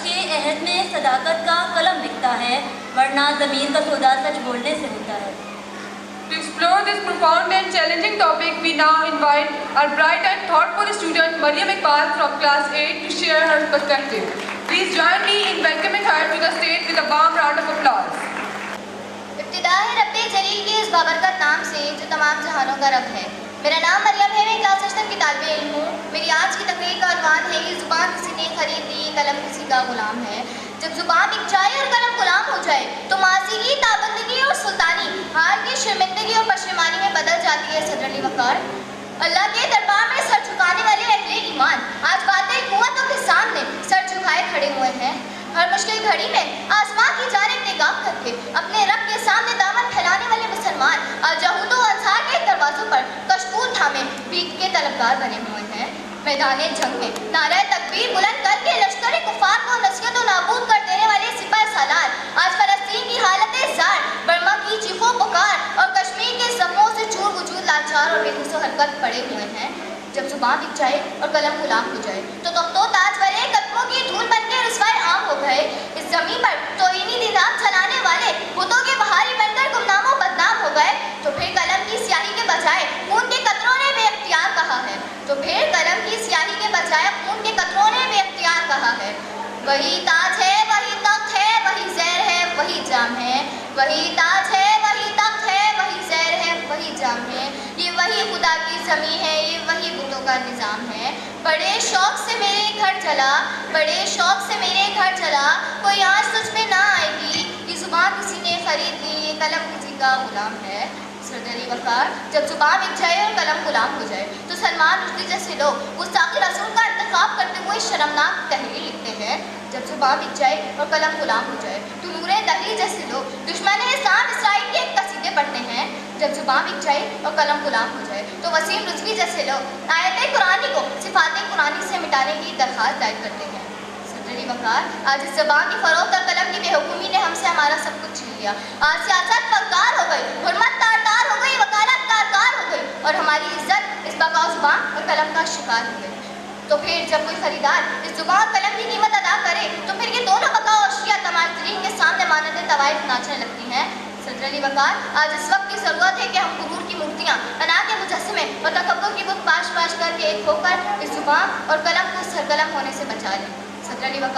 کے عہد میں صداقت کا قلم بکتا ہے، ورنہ ضمیر کا سودا سچ بولنے سے ہوتا ہے۔ To explore this profound and challenging topic, we now invite our bright and thoughtful student Maryam Iqbal from class 8 to share her perspective. Please join me in welcoming her to the stage with a warm round of applause. ابتدا ہے رب جلیل کے اس بابرکت نام سے جو تمام جہانوں کا رب ہے۔ میرا نام مریم ہے، میں کلاس 8 کی طالب علم ہوں۔ میری آج کی تقریر کا عنوان ہے یہ زبان کسی نے خرید لی، قلم کسی کا غلام ہے۔ جب زبان بک جائے اور قلم غلام ہو جائے تو معاشی کی تابندگی اور سلطانی حال کی شرمندگی اور پشیمانی میں بدل جاتی ہے۔ صدر علی وقار، اللہ کے دربار میں سر جھکانے والے اہل ایمان آج باطل قوتوں کے سامنے سر جھکائے کھڑے ہوئے ہیں۔ ہر مشکل گھڑی میں آسمان کی جانب نگاہ کر کے اپنے رب کے سامنے دامن پھیلانے والے مسلمان آج یہود و انصار کے دروازوں پر کشکول تھامے بھیک کے طلبگار بنے ہوئے ہیں۔ میدان جنگ میں نعرہ تکبیر بلند کر کے لشکر کفار کو نصیحت و نابود کر دینے والے سپاہ سالار آج فلسطین کی حالت زار، برما کی چیخ و پکار اور کشمیر کے زخموں سے چور وجود لاچار اور بے حس و حرکت پڑے ہوئے ہیں۔ جب زبان بک جائے اور قلم غلام ہو جائے تو تخت و تاج والے قدموں کی دھول بن کے رسوائے عام ہو گئے۔ اس زمین پر توہینی نظام چلانے والے بتوں کے بہاری بن کر گمنام و بدنام ہو گئے۔ تو پھر قلم کی سیاہی کے بجائے خون کے قطروں نے بے اختیار کہا ہے، تو پھر قلم کی سیاہی کے بجائے خون کے قطروں نے بے اختیار کہا ہے۔ وہی تاج ہے، وہی تخت ہے، وہی زہر ہے، وہی جام ہے۔ وہی تاج ہے، وہی تخت ہے، وہی زہر ہے، وہی جام ہے۔ یہ وہی خدا کی زمین ہے، یہ وہی بتوں کا نظام ہے۔ بڑے شوق سے میرے گھر چلا، بڑے شوق سے میرے گھر چلا، کوئی آنچ تجھ پہ نہ آئے گی۔ یہ زبان کسی نے خرید لی، یہ قلم کسی کا غلام ہے۔ صدر علی وقار، جب زبان بک جائے اور قلم غلام ہو جائے تو سلمان رشدی جیسے لوگ گستاخی رسول کا انتخاب کرتے ہوئے شرمناک تحریر لکھتے ہیں۔ جب زبان بک جائے اور قلم غلام ہو جائے تو نور دہلی جیسے لوگ دشمن اسلام اسرائیل کے قصیدے پڑھتے ہیں۔ جب زبان بک جائے اور قلم غلام ہو جائے تو وسیم رضوی جیسے لوگ آیت قرآنی کو صفات قرآنی سے مٹانے کی درخواست دائر کرتے ہیں۔ صدر علی وقار، آج اس زبان کی فروخت اور قلم کی بے حکومی نے ہم سے ہمارا سب کچھ چھین لیا۔ آج سیاست فقار ہو گئی، حرمت تار تار ہو گئی، وکالت کار کار ہو گئی اور ہماری عزت اس بقا زبان اور قلم کا شکار ہو گئی۔ تو پھر جب کوئی خریدار اس زبان اور قلم کی قیمت ادا کرے تو پھر یہ دونوں بقا و اشیاء تماشرین کے سامنے مانند طوائف ناچنے لگتی ہیں۔ صدر علی وقار، آج اس وقت کی ضرورت ہے کہ ہم غرور کی مورتیاں، انا کے مجسمے اور تکبر کی بت پاش پاش کر کے ایک ہو کر اس زبان اور قلم کو سرقلم ہونے سے بچا لیں۔ صدر علی وقار